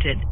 disconnected.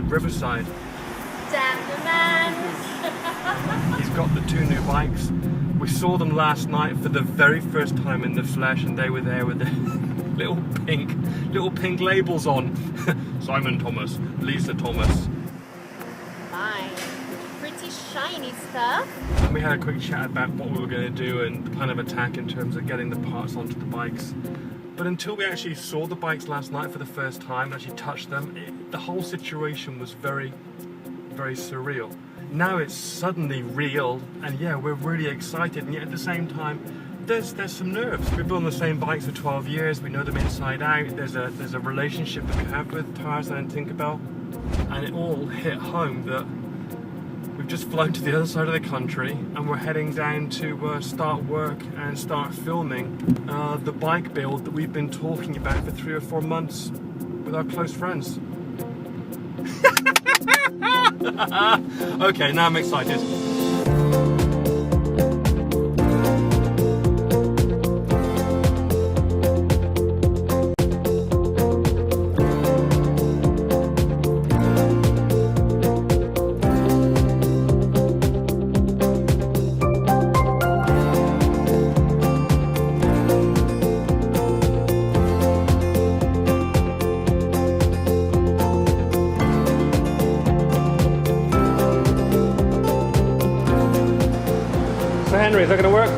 Riverside. Dan the man! He's got the two new bikes. We saw them last night for the very first time in the flesh, and they were there with the little pink labels on. Simon Thomas, Lisa Thomas. Fine. Pretty shiny stuff. And we had a quick chat about what we were going to do and the plan of attack in terms of getting the parts onto the bikes. But until we actually saw the bikes last night for the first time and actually touched them, the whole situation was very, very surreal. Now it's suddenly real, and yeah, we're really excited, and yet at the same time, there's some nerves. We've been on the same bikes for 12 years, we know them inside out, there's a relationship that we have with Tarzan and Tinkerbell, and it all hit home that we've just flown to the other side of the country and we're heading down to start work and start filming the bike build that we've been talking about for 3 or 4 months with our close friends. Okay, now I'm excited. Henry, is that going to work?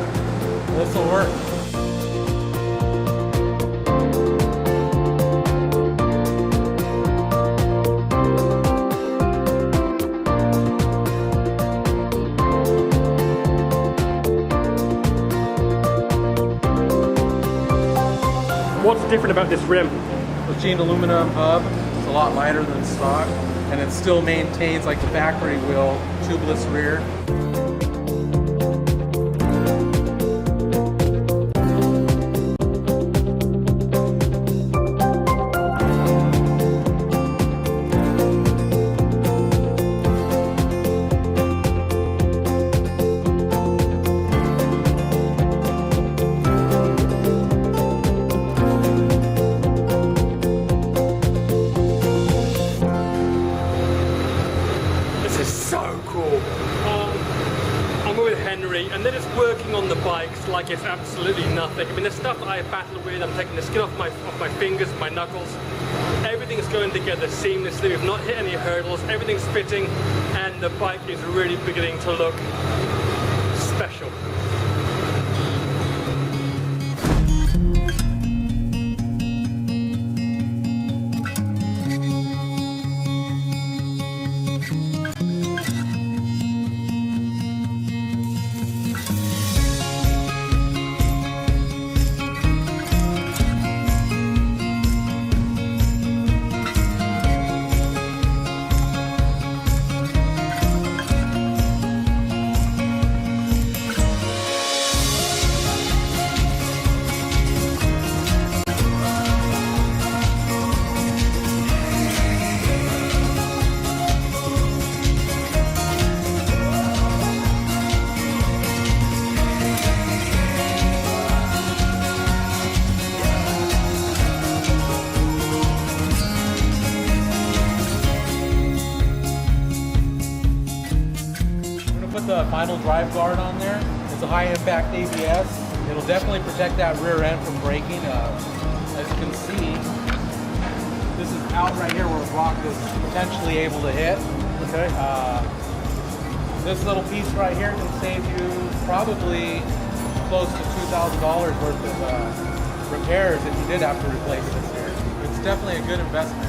This will work. What's different about this rim? Machined aluminum hub. It's a lot lighter than stock, and it still maintains like the factory wheel tubeless rear. bike is absolutely nothing. I mean, the stuff that I battled with, I'm taking the skin off my fingers, my knuckles. Everything's going together seamlessly. We've not hit any hurdles. Everything's fitting, and the bike is really beginning to look special. Put the final drive guard on there. It's a high impact ABS. It'll definitely protect that rear end from breaking. As you can see, this is out right here where the rock is potentially able to hit. Okay. This little piece right here can save you probably close to $2,000 worth of repairs if you did have to replace this here. It's definitely a good investment.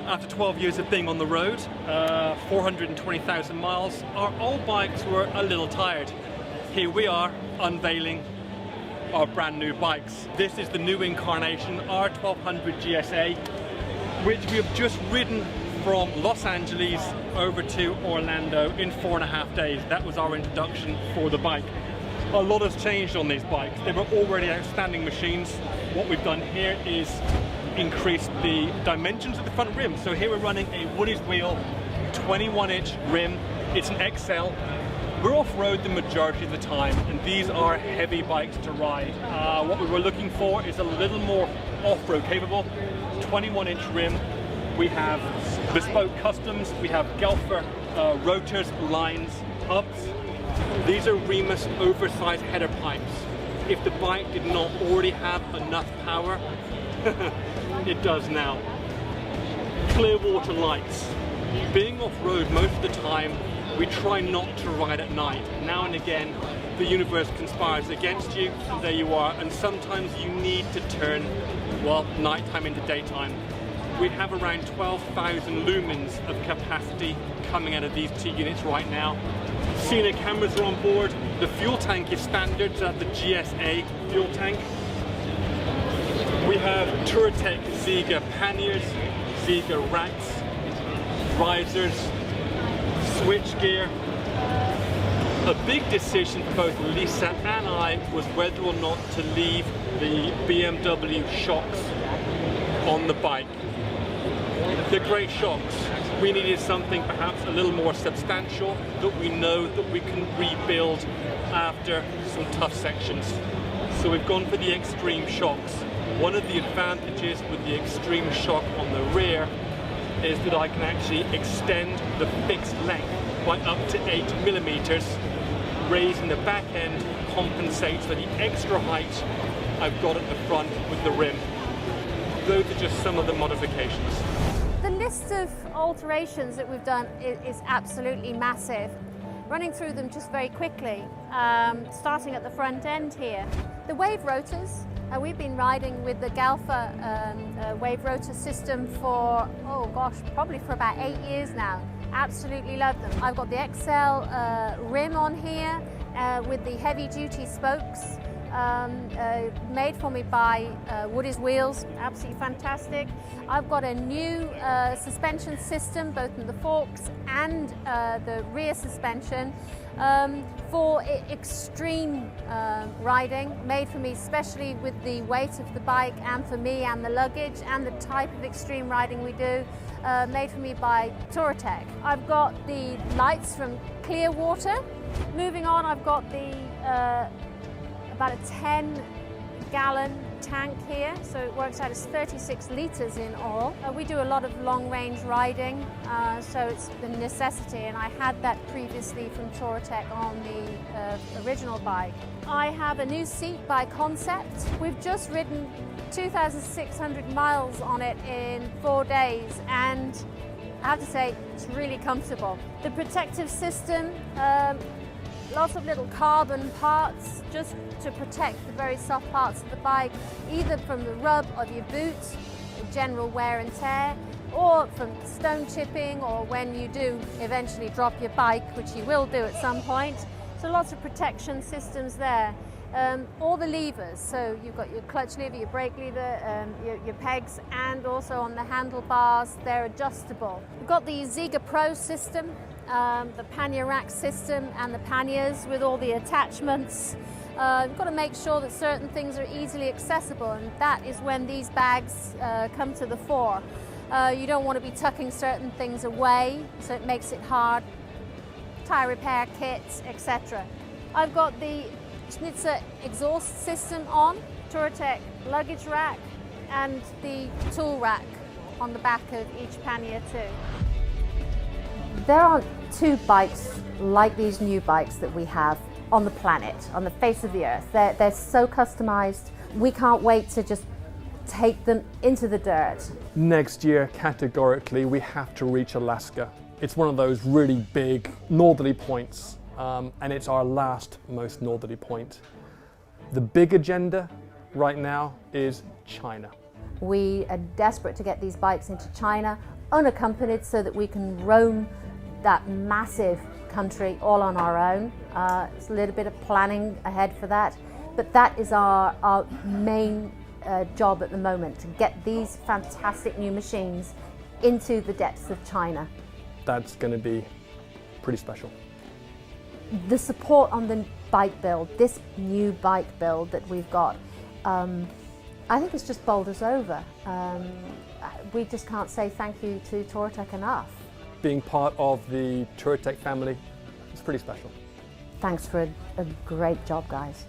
After 12 years of being on the road, 420,000 miles, our old bikes were a little tired. Here we are unveiling our brand new bikes. This is the new incarnation, our 1200 GSA, which we have just ridden from Los Angeles over to Orlando in 4.5 days. That was our introduction for the bike. A lot has changed on these bikes. They were already outstanding machines. What we've done here is increase the dimensions of the front rim. So here we're running a Woodies wheel, 21-inch rim. It's an XL. We're off-road the majority of the time, and these are heavy bikes to ride. What we were looking for is a little more off-road capable. 21-inch rim. We have bespoke customs. We have Gelfer rotors, lines, hubs. These are Remus oversized header pipes. If the bike did not already have enough power, it does now. Clear water lights. Being off-road most of the time, we try not to ride at night. Now and again, the universe conspires against you, and there you are. And sometimes you need to turn, well, nighttime into daytime. We have around 12,000 lumens of capacity coming out of these two units right now. Cena cameras are on board. The fuel tank is standard, so that's the GSA fuel tank. We have Touratech Ziga panniers, Ziga racks, risers, switch gear. A big decision for both Lisa and I was whether or not to leave the BMW shocks on the bike. They're great shocks. We needed something perhaps a little more substantial that we know that we can rebuild after some tough sections. So we've gone for the extreme shocks. One of the advantages with the extreme shock on the rear is that I can actually extend the fixed length by up to 8 millimeters. Raising the back end compensates for the extra height I've got at the front with the rim. Those are just some of the modifications. The list of alterations that we've done is absolutely massive. Running through them just very quickly, starting at the front end here. The wave rotors, we've been riding with the Galfa wave rotor system for, oh gosh, probably for about 8 years now. Absolutely love them. I've got the XL rim on here with the heavy duty spokes. Made for me by Woody's Wheels, absolutely fantastic. I've got a new suspension system, both in the forks and the rear suspension, for extreme riding, made for me especially with the weight of the bike and for me and the luggage and the type of extreme riding we do, made for me by Touratech. I've got the lights from Clearwater. Moving on, I've got the about a 10-gallon tank here, so it works out as 36 litres in all. We do a lot of long-range riding, so it's a necessity, and I had that previously from Touratech on the original bike. I have a new seat by Concept. We've just ridden 2,600 miles on it in 4 days, and I have to say, it's really comfortable. The protective system, lots of little carbon parts just to protect the very soft parts of the bike, either from the rub of your boot, general wear and tear, or from stone chipping, or when you do eventually drop your bike, which you will do at some point. So lots of protection systems there. All the levers, so you've got your clutch lever, your brake lever, your pegs, and also on the handlebars, they're adjustable. We've got the Ziga Pro system, the pannier rack system and the panniers with all the attachments. You've got to make sure that certain things are easily accessible, and that is when these bags come to the fore. You don't want to be tucking certain things away, so it makes it hard. Tire repair kits, etc. I've got the Schnitzer exhaust system on, Touratech luggage rack, and the tool rack on the back of each pannier too. There aren't two bikes like these new bikes that we have on the planet, on the face of the earth. They're so customized. We can't wait to just take them into the dirt. Next year, categorically, we have to reach Alaska. It's one of those really big northerly points, and it's our last most northerly point. The big agenda right now is China. We are desperate to get these bikes into China, unaccompanied, so that we can roam that massive country all on our own. It's a little bit of planning ahead for that, but that is our main job at the moment, to get these fantastic new machines into the depths of China. That's going to be pretty special. The support on the bike build, this new bike build that we've got, I think it's just bowled us over. We just can't say thank you to Touratech enough. Being part of the Touratech family is pretty special. Thanks for a great job, guys.